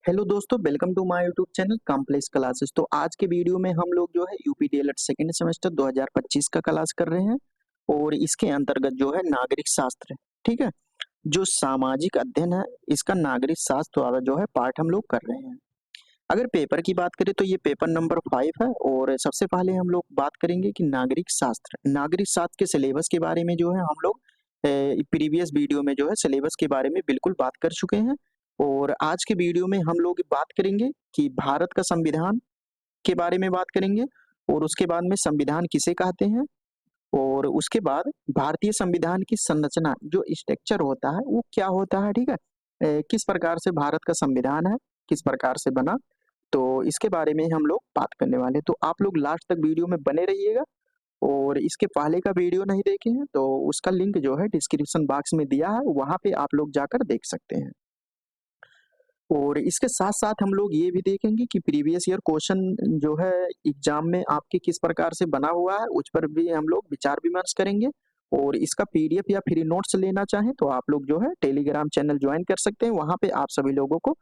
Hello दोस्तों, welcome to my YouTube channel complex classes. तो आज के वीडियो में हम लोग जो है यूपी डीएलएड सेकेंड सेमेस्टर 2025 का क्लास कर रहे हैं और इसके अंतर्गत जो है नागरिक शास्त्र, ठीक है, जो सामाजिक अध्ययन है, इसका नागरिक शास्त्र वाला जो है पार्ट हम लोग कर रहे हैं। अगर पेपर की बात करें तो ये पेपर नंबर 5 है और सबसे पहले हम लोग बात करेंगे कि नागरिक शास्त्र के सिलेबस के बारे में जो है हम लोग प्रीवियस वीडियो में जो है सिलेबस के बारे में बिल्कुल बात कर चुके हैं। और आज के वीडियो में हम लोग बात करेंगे कि भारत का संविधान के बारे में बात करेंगे और उसके बाद में संविधान किसे कहते हैं और उसके बाद भारतीय संविधान की संरचना जो स्ट्रक्चर होता है वो क्या होता है, ठीक है। किस प्रकार से भारत का संविधान है, किस प्रकार से बना, तो इसके बारे में हम लोग बात करने वाले हैं। तो आप लोग लास्ट तक वीडियो में बने रहिएगा और इसके पहले का वीडियो नहीं देखे हैं तो उसका लिंक जो है डिस्क्रिप्शन बॉक्स में दिया है, वहां पे आप लोग जाकर देख सकते हैं। और इसके साथ-साथ हम लोग ये भी देखेंगे कि प्रीवियस ईयर क्वेश्चन जो है एग्जाम में आपके किस प्रकार से बना हुआ है, उस पर भी हम लोग विचार-विमर्श करेंगे। और इसका पीडीएफ या फ्री नोट्स लेना चाहें तो आप लोग जो है टेलीग्राम चैनल जॉइन कर सकते हैं, वहाँ पे आप सभी लोगों को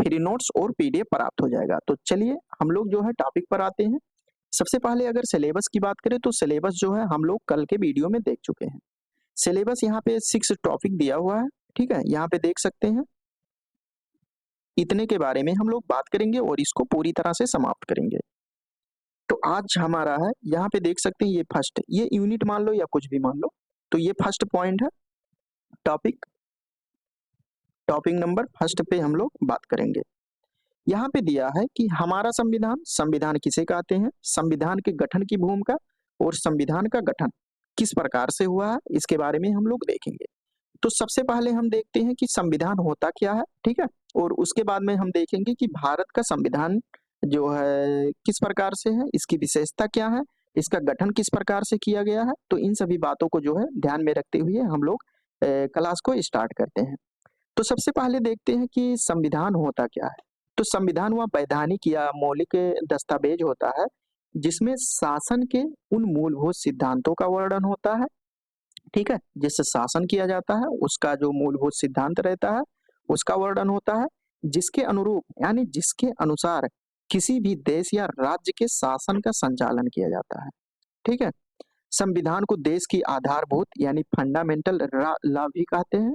फ्री नोट्स और पीडीएफ प्राप्त हो जाएगा। तो चलिए हम लोग जो है टॉपिक पर आते हैं। सबसे पहले अगर सिलेबस की बात करें तो सिलेबस जो है हम लोग कल के वीडियो में देख चुके हैं। सिलेबस यहाँ पे 6 टॉपिक दिया हुआ है, ठीक है? यहाँ पे देख सकते हैं। इतने के बारे में हम लोग बात करेंगे और इसको पूरी तरह से समाप्त करेंगे। तो आज हमारा है, यहाँ पे देख सकते हैं ये फर्स्ट, ये यूनिट मान लो या कुछ भी मान लो, तो ये फर्स्ट पॉइंट है। टॉपिक टॉपिक नंबर फर्स्ट पे हम लोग बात करेंगे। यहाँ पे दिया है कि हमारा संविधान, संविधान किसे कहते हैं, संविधान के गठन की भूमिका और संविधान का गठन किस प्रकार से हुआ है, इसके बारे में हम लोग देखेंगे। तो सबसे पहले हम देखते हैं कि संविधान होता क्या है, ठीक है? और उसके बाद में हम देखेंगे कि भारत का संविधान जो है किस प्रकार से है, इसकी विशेषता क्या है, इसका गठन किस प्रकार से किया गया है। तो इन सभी बातों को जो है ध्यान में रखते हुए हम लोग क्लास को स्टार्ट करते हैं। तो सबसे पहले देखते हैं कि संविधान होता क्या है। तो संविधान वह वैधानिक या मौलिक दस्तावेज होता है जिसमें शासन के उन मूलभूत सिद्धांतों का वर्णन होता है, ठीक है? जिससे शासन किया जाता है, उसका जो मूलभूत सिद्धांत रहता है, उसका वर्णन होता है, जिसके अनुरूप यानी जिसके अनुसार किसी भी देश या राज्य के शासन का संचालन किया जाता है, ठीक है? संविधान को देश की आधारभूत यानी फंडामेंटल लॉ भी कहते हैं,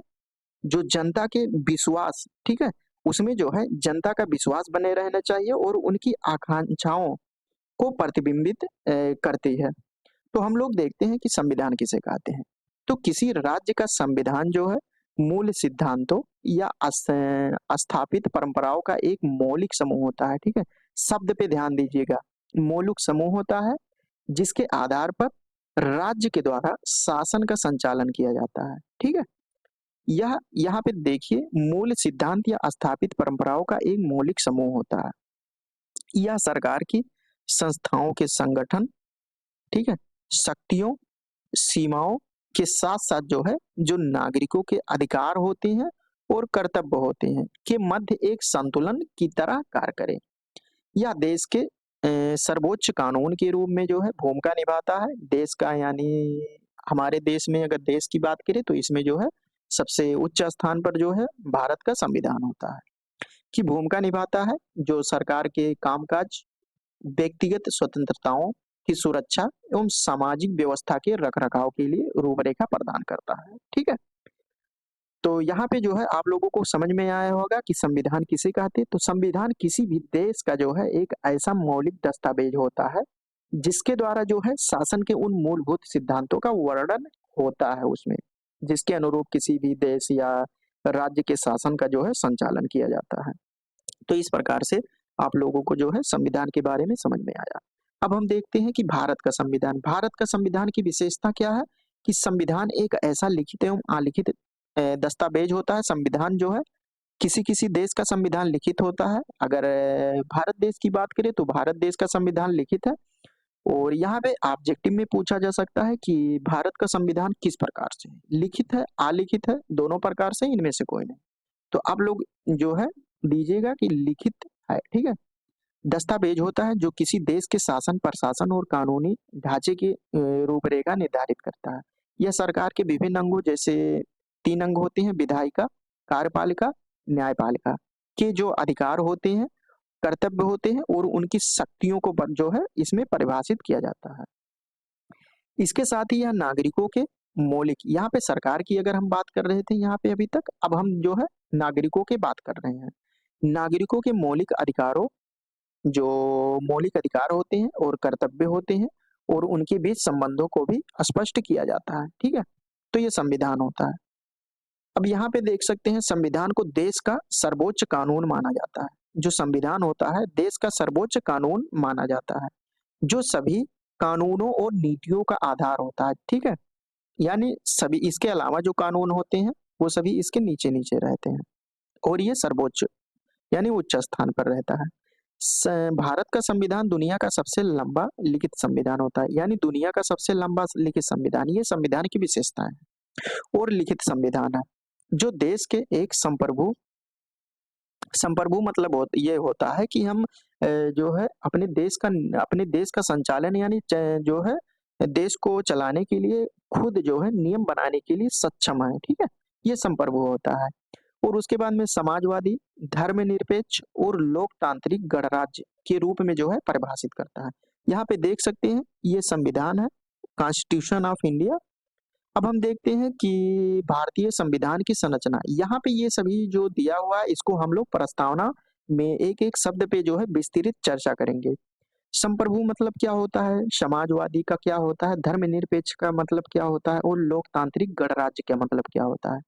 जो जनता के विश्वास, ठीक है? उसमें जो है जनता का विश्वास बने रहना चाहिए और उनकी आकांक्षाओं को प्रतिबिंबित करती है। तो हम लोग देखते हैं कि संविधान किसे कहते हैं। तो किसी राज्य का संविधान जो है मूल सिद्धांतों या स्थापित परंपराओं का एक मौलिक समूह होता है, ठीक है? शब्द पे ध्यान दीजिएगा। मौलिक समूह होता है जिसके आधार पर राज्य के द्वारा शासन का संचालन किया जाता है, ठीक है? यह यहाँ पे देखिए मूल सिद्धांत या स्थापित परंपराओं का एक मौलिक समूह होता है। यह सरकार की संस्थाओं के संगठन, ठीक है? शक्तियों, सीमाओं के साथ-साथ जो है, जो नागरिकों के अधिकार होते हैं और कर्तव्य होते हैं, के मध्य एक संतुलन की तरह कार्य करे। यह देश के सर्वोच्च कानून के रूप में जो है भूमिका निभाता है। देश का यानी हमारे देश में अगर देश की बात करें तो इसमें जो है सबसे उच्च स्थान पर जो है भारत का संविधान होता है, की भूमिका निभाता है, जो सरकार के कामकाज, व्यक्तिगत स्वतंत्रताओं की सुरक्षा एवं सामाजिक व्यवस्था के रखरखाव के लिए रूपरेखा प्रदान करता है, ठीक है? तो यहाँ पे जो है आप लोगों को समझ में आया होगा कि संविधान किसे कहते हैं। तो संविधान किसी भी देश का जो है एक ऐसा मौलिक दस्तावेज होता है, जिसके द्वारा जो है शासन के उन मूलभूत सिद्धांतों का वर्णन होता है उसमें, जिसके अनुरूप किसी भी देश या राज्य के शासन का जो है संचालन किया जाता है। तो इस प्रकार से आप लोगों को जो है संविधान के बारे में समझ में आया। अब हम देखते हैं कि भारत का संविधान की विशेषता क्या है, कि संविधान एक ऐसा लिखित एवं अलिखित दस्तावेज होता है। संविधान जो है किसी-किसी देश का संविधान लिखित होता है। अगर भारत देश की बात करें तो भारत देश का संविधान लिखित है और यहाँ पे ऑब्जेक्टिव में पूछा जा सकता है कि भारत का संविधान किस प्रकार से है? लिखित है, अलिखित है, दोनों प्रकार से, इनमें से कोई नहीं। तो आप लोग जो है दीजिएगा कि लिखित है, ठीक है? दस्तावेज होता है जो किसी देश के शासन, प्रशासन और कानूनी ढांचे की रूपरेखा निर्धारित करता है। यह सरकार के विभिन्न अंगों जैसे 3 अंग होते हैं, विधायिका, कार्यपालिका, न्यायपालिका, के जो अधिकार होते हैं, कर्तव्य होते हैं और उनकी शक्तियों को जो है इसमें परिभाषित किया जाता है। इसके साथ ही यह नागरिकों के मौलिक, यहाँ पे सरकार की अगर हम बात कर रहे थे यहाँ पे अभी तक, अब हम जो है नागरिकों की बात कर रहे हैं। नागरिकों के मौलिक अधिकारों, जो मौलिक अधिकार होते हैं और कर्तव्य होते हैं और उनके बीच संबंधों को भी स्पष्ट किया जाता है, ठीक है? तो ये संविधान होता है। अब यहाँ पे देख सकते हैं संविधान को देश का सर्वोच्च कानून माना जाता है। जो संविधान होता है देश का सर्वोच्च कानून माना जाता है, जो सभी कानूनों और नीतियों का आधार होता है, ठीक है? यानी सभी इसके अलावा जो कानून होते हैं वो सभी इसके नीचे-नीचे रहते हैं और ये सर्वोच्च यानी उच्च स्थान पर रहता है। भारत का संविधान दुनिया का सबसे लंबा लिखित संविधान होता है, यानी दुनिया का सबसे लंबा लिखित संविधान, ये संविधान की विशेषता है और लिखित संविधान है जो देश के एक संप्रभु संप्रभु मतलब ये होता है कि हम जो है अपने देश का संचालन यानी जो है देश को चलाने के लिए खुद जो है नियम बनाने के लिए सक्षम है, ठीक है? ये संप्रभु होता है और उसके बाद में समाजवादी, धर्मनिरपेक्ष और लोकतांत्रिक गणराज्य के रूप में जो है परिभाषित करता है। यहाँ पे देख सकते हैं ये संविधान है, कॉन्स्टिट्यूशन ऑफ इंडिया। अब हम देखते हैं कि भारतीय संविधान की संरचना, यहाँ पे ये सभी जो दिया हुआ है इसको हम लोग प्रस्तावना में एक-एक शब्द पे जो है विस्तृत चर्चा करेंगे। संप्रभु मतलब क्या होता है, समाजवादी का क्या होता है, धर्मनिरपेक्ष का मतलब क्या होता है और लोकतांत्रिक गणराज्य का मतलब क्या होता है।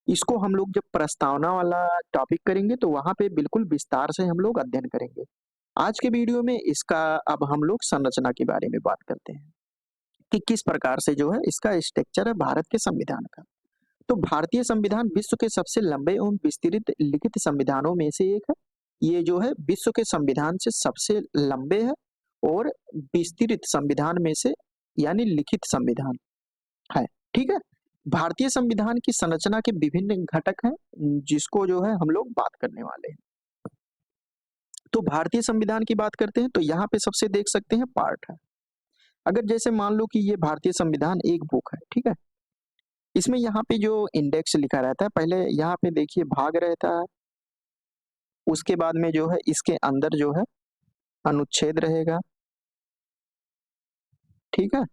इसको हम लोग जब प्रस्तावना वाला टॉपिक करेंगे तो वहाँ पे बिल्कुल विस्तार से हम लोग अध्ययन करेंगे। आज के वीडियो में इसका अब हम लोग संरचना के बारे में बात करते हैं कि किस प्रकार से जो है इसका स्ट्रक्चर है भारत के संविधान का। तो भारतीय संविधान विश्व के सबसे लंबे एवं विस्तृत लिखित संविधानों में से एक है। ये जो है विश्व के संविधान से सबसे लंबे है और विस्तृत संविधान में से यानी लिखित संविधान है, ठीक है? भारतीय संविधान की संरचना के विभिन्न घटक हैं जिसको जो है हम लोग बात करने वाले हैं। तो भारतीय संविधान की बात करते हैं तो यहाँ पे सबसे देख सकते हैं पार्ट है। अगर जैसे मान लो कि ये भारतीय संविधान एक बुक है, ठीक है? इसमें यहाँ पे जो इंडेक्स लिखा रहता है, पहले यहाँ पे देखिए भाग रहता है, उसके बाद में जो है इसके अंदर जो है अनुच्छेद रहेगा, ठीक है?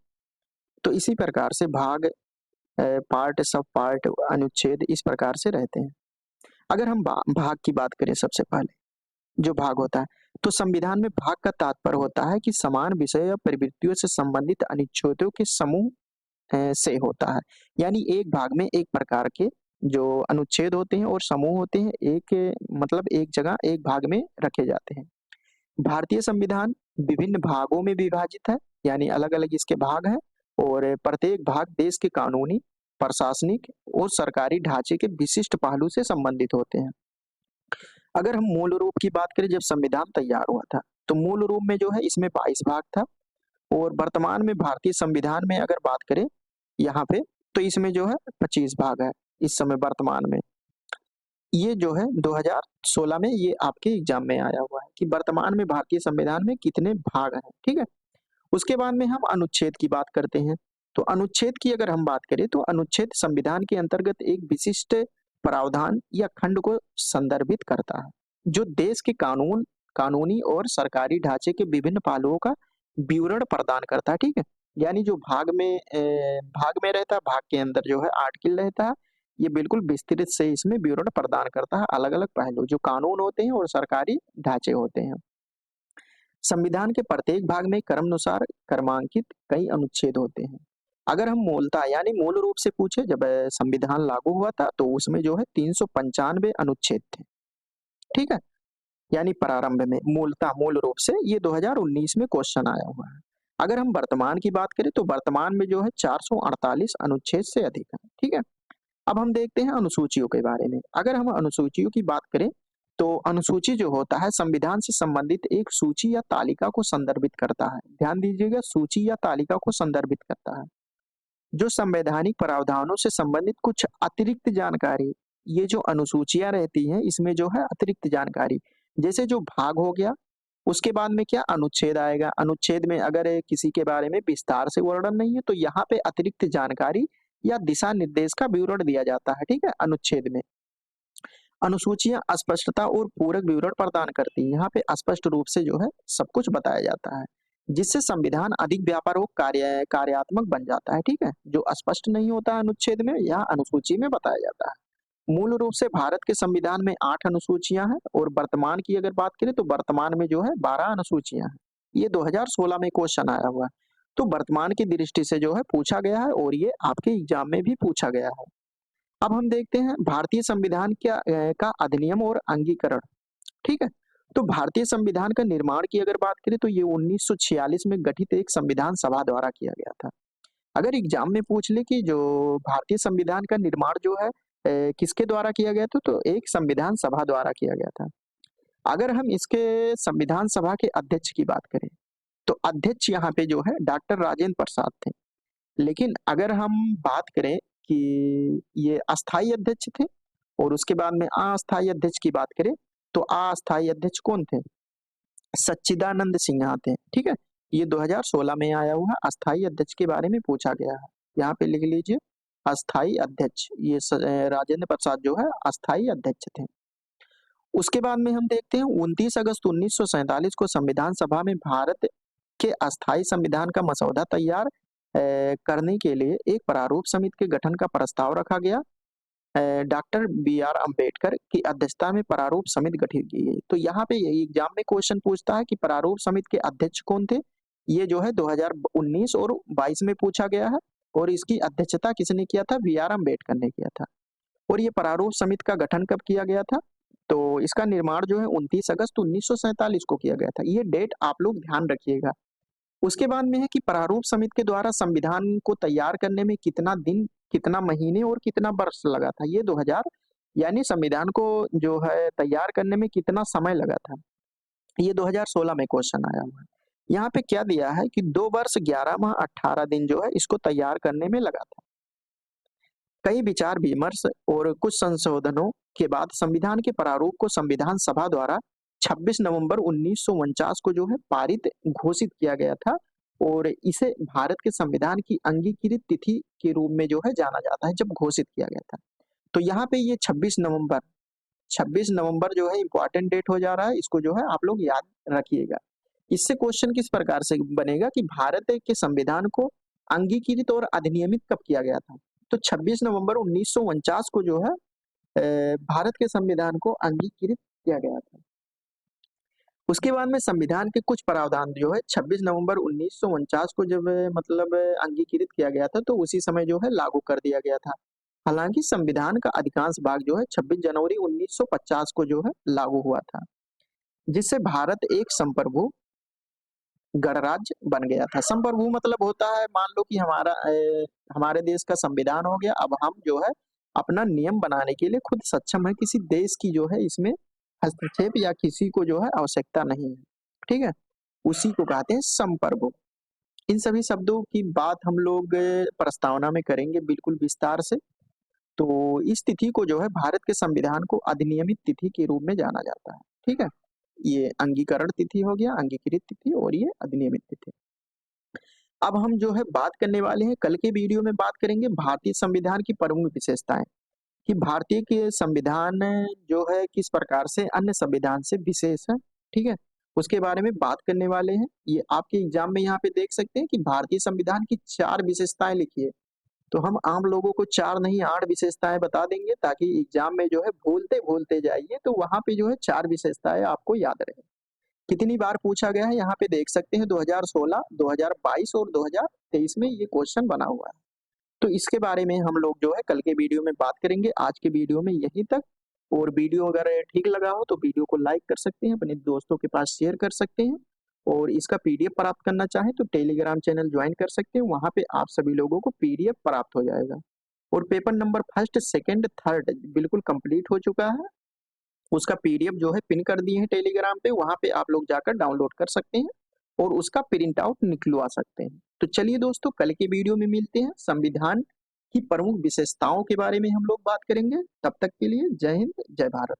तो इसी प्रकार से भाग, पार्ट, सब पार्ट, अनुच्छेद इस प्रकार से रहते हैं। अगर हम भाग की बात करें सबसे पहले, जो भाग होता है, तो संविधान में भाग का तात्पर्य होता है कि समान विषय या प्रवृत्तियों से संबंधित अनुच्छेदों के समूह से होता है। यानी एक भाग में एक प्रकार के जो अनुच्छेद होते हैं और समूह होते हैं, मतलब एक जगह एक भाग में रखे जाते हैं। भारतीय संविधान विभिन्न भागों में विभाजित है, यानी अलग-अलग इसके भाग हैं और प्रत्येक भाग देश के कानूनी, प्रशासनिक और सरकारी ढांचे के विशिष्ट पहलू से संबंधित होते हैं। अगर हम मूल रूप की बात करें, जब संविधान तैयार हुआ था, तो मूल रूप में जो है इसमें 22 भाग था और वर्तमान में भारतीय संविधान में अगर बात करें यहाँ पे, तो इसमें जो है 25 भाग है इस समय वर्तमान में। ये जो है 2016 में ये आपके एग्जाम में आया हुआ है कि वर्तमान में भारतीय संविधान में कितने भाग हैं, ठीक है? उसके बाद में हम अनुच्छेद की बात करते हैं। तो अनुच्छेद की अगर हम बात करें तो अनुच्छेद संविधान के अंतर्गत एक विशिष्ट प्रावधान या खंड को संदर्भित करता है, जो देश के कानूनी और सरकारी ढांचे के विभिन्न पहलुओं का विवरण प्रदान करता है, ठीक है? यानी जो भाग में रहता है, भाग के अंदर जो है आर्टिकल रहता है, ये बिल्कुल विस्तृत से इसमें विवरण प्रदान करता है, अलग-अलग पहलू जो कानून होते हैं और सरकारी ढांचे होते हैं। संविधान के प्रत्येक भाग में क्रमानुसार क्रमांकित कई अनुच्छेद होते हैं। अगर हम मूलतः यानी मूल रूप से पूछे, जब संविधान लागू हुआ था तो उसमें जो है 395 अनुच्छेद थे, ठीक है? यानी प्रारंभ में मूल रूप से ये 2019 में क्वेश्चन आया हुआ है। अगर हम वर्तमान की बात करें तो वर्तमान में जो है 448 अनुच्छेद से अधिक है, ठीक है? अब हम देखते हैं अनुसूचियों के बारे में। अगर हम अनुसूचियों की बात करें तो अनुसूची जो होता है संविधान से संबंधित एक सूची या तालिका को संदर्भित करता है। ध्यान दीजिएगा, सूची या तालिका को संदर्भित करता है, जो संवैधानिक प्रावधानों से संबंधित कुछ अतिरिक्त जानकारी। ये जो अनुसूचियां रहती हैं इसमें जो है अतिरिक्त जानकारी, जैसे जो भाग हो गया, उसके बाद में क्या अनुच्छेद आएगा। अनुच्छेद में अगर किसी के बारे में विस्तार से वर्णन नहीं है तो यहाँ पे अतिरिक्त जानकारी या दिशा निर्देश का विवरण दिया जाता है, ठीक है, अनुच्छेद में। अनुसूचियां अस्पष्टता और पूरक विवरण प्रदान करती हैं। यहाँ पे स्पष्ट रूप से जो है सब कुछ बताया जाता है, जिससे संविधान अधिक व्यापक और कार्यात्मक बन जाता है। ठीक है, जो स्पष्ट नहीं होता अनुच्छेद में या अनुसूची में बताया जाता है। मूल रूप से भारत के संविधान में 8 अनुसूचियां हैं और वर्तमान की अगर बात करें तो वर्तमान में जो है 12 अनुसूचियां हैं। ये 2016 में क्वेश्चन आया हुआ है। तो वर्तमान की दृष्टि से जो है पूछा गया है और ये आपके एग्जाम में भी पूछा गया है। अब हम देखते हैं भारतीय संविधान का अधिनियम और अंगीकरण। ठीक है, तो भारतीय संविधान का निर्माण की अगर बात करें तो ये 1946 में गठित एक संविधान सभा द्वारा किया गया था। अगर एग्जाम में पूछ ले कि जो भारतीय संविधान का निर्माण जो है किसके द्वारा किया गया था, तो एक संविधान सभा द्वारा किया गया था। अगर हम इसके संविधान सभा के अध्यक्ष की बात करें तो अध्यक्ष यहाँ पे जो है डॉक्टर राजेंद्र प्रसाद थे। लेकिन अगर हम बात करें कि ये अस्थाई अध्यक्ष थे और उसके बाद में अस्थाई अध्यक्ष की बात करें तो अस्थाई अध्यक्ष कौन थे? सच्चिदानंद सिन्हा थे। ठीक है, ये 2016 में आया हुआ अस्थाई अध्यक्ष के बारे में पूछा गया है। यहाँ पे लिख लीजिए अस्थाई अध्यक्ष, ये राजेंद्र प्रसाद जो है अस्थाई अध्यक्ष थे। उसके बाद में हम देखते हैं 29 अगस्त 1947 को संविधान सभा में भारत के अस्थाई संविधान का मसौदा तैयार करने के लिए एक प्रारूप समिति के गठन का प्रस्ताव रखा गया। डॉक्टर बी आर अम्बेडकर की अध्यक्षता में प्रारूप समिति गठित की गई। तो यहाँ पे यही एग्जाम में क्वेश्चन पूछता है कि प्रारूप समिति के अध्यक्ष कौन थे। ये जो है 2019 और 22 में पूछा गया है और इसकी अध्यक्षता किसने किया था? बी आर अम्बेडकर ने किया था। और ये प्रारूप समिति का गठन कब किया गया था? तो इसका निर्माण जो है 29 अगस्त 1947 को किया गया था। ये डेट आप लोग ध्यान रखिएगा। उसके बाद में है कि प्रारूप समिति के द्वारा संविधान को तैयार करने में कितना दिन, कितना महीने और कितना वर्ष लगा था? ये 2000 यानी संविधान को जो है तैयार करने में कितना समय लगा था? ये 2016 में क्वेश्चन आया हुआ है। यहाँ पे क्या दिया है कि 2 वर्ष 11 माह 18 दिन जो है इसको तैयार करने में लगा था। कई विचार विमर्श और कुछ संशोधनों के बाद संविधान के प्रारूप को संविधान सभा द्वारा 26 नवंबर 1949 को जो है पारित घोषित किया गया था और इसे भारत के संविधान की अंगीकृत तिथि के रूप में जो है जाना जाता है जब घोषित किया गया था। तो यहाँ पे ये 26 नवंबर जो है इंपॉर्टेंट डेट हो जा रहा है, इसको जो है आप लोग याद रखिएगा। इससे क्वेश्चन किस प्रकार से बनेगा कि भारत के संविधान को अंगीकृत और अधिनियमित कब किया गया था? तो 26 नवंबर 1949 को जो है भारत के संविधान को अंगीकृत किया गया था। उसके बाद में संविधान के कुछ प्रावधान जो है 26 नवंबर 1949 को जब मतलब अंगीकृत किया गया था तो उसी समय जो है लागू कर दिया गया था। हालांकि संविधान का अधिकांश भाग जो है 26 जनवरी 1950 को जो है लागू हुआ था, जिससे भारत एक संप्रभु गणराज्य बन गया था। संप्रभु मतलब होता है मान लो कि हमारे देश का संविधान हो गया, अब हम जो है अपना नियम बनाने के लिए खुद सक्षम है, किसी देश की जो है इसमें हस्तक्षेप या किसी को जो है आवश्यकता नहीं है। ठीक है, उसी को कहते हैं संप्रभु। इन सभी शब्दों की बात हम लोग प्रस्तावना में करेंगे बिल्कुल विस्तार से। तो इस तिथि को जो है भारत के संविधान को अधिनियमित तिथि के रूप में जाना जाता है। ठीक है, ये अंगीकरण तिथि हो गया, अंगीकृत तिथि, और ये अधिनियमित तिथि। अब हम जो है बात करने वाले हैं, कल के वीडियो में बात करेंगे भारतीय संविधान की प्रमुख विशेषताएं, कि भारतीय के संविधान जो है किस प्रकार से अन्य संविधान से विशेष है। ठीक है, उसके बारे में बात करने वाले हैं। ये आपके एग्जाम में यहाँ पे देख सकते हैं कि भारतीय संविधान की 4 विशेषताएं लिखी है। तो हम आम लोगों को 4 नहीं 8 विशेषताएं बता देंगे ताकि एग्जाम में जो है भूलते भूलते जाइए तो वहां पे जो है 4 विशेषताएं आपको याद रहे। कितनी बार पूछा गया है यहाँ पे देख सकते हैं, 2016, 2022 और 2023 में ये क्वेश्चन बना हुआ है। तो इसके बारे में हम लोग जो है कल के वीडियो में बात करेंगे। आज के वीडियो में यहीं तक। और वीडियो अगर ठीक लगा हो तो वीडियो को लाइक कर सकते हैं, अपने दोस्तों के पास शेयर कर सकते हैं, और इसका पीडीएफ प्राप्त करना चाहें तो टेलीग्राम चैनल ज्वाइन कर सकते हैं। वहां पे आप सभी लोगों को पीडीएफ प्राप्त हो जाएगा। और paper number first, second, third बिल्कुल कंप्लीट हो चुका है। उसका पीडीएफ जो है पिन कर दिए हैं टेलीग्राम पे, वहां पे आप लोग जाकर डाउनलोड कर सकते हैं और उसका प्रिंट आउट निकलवा सकते हैं। तो चलिए दोस्तों, कल के वीडियो में मिलते हैं। संविधान की प्रमुख विशेषताओं के बारे में हम लोग बात करेंगे। तब तक के लिए जय हिंद, जय भारत।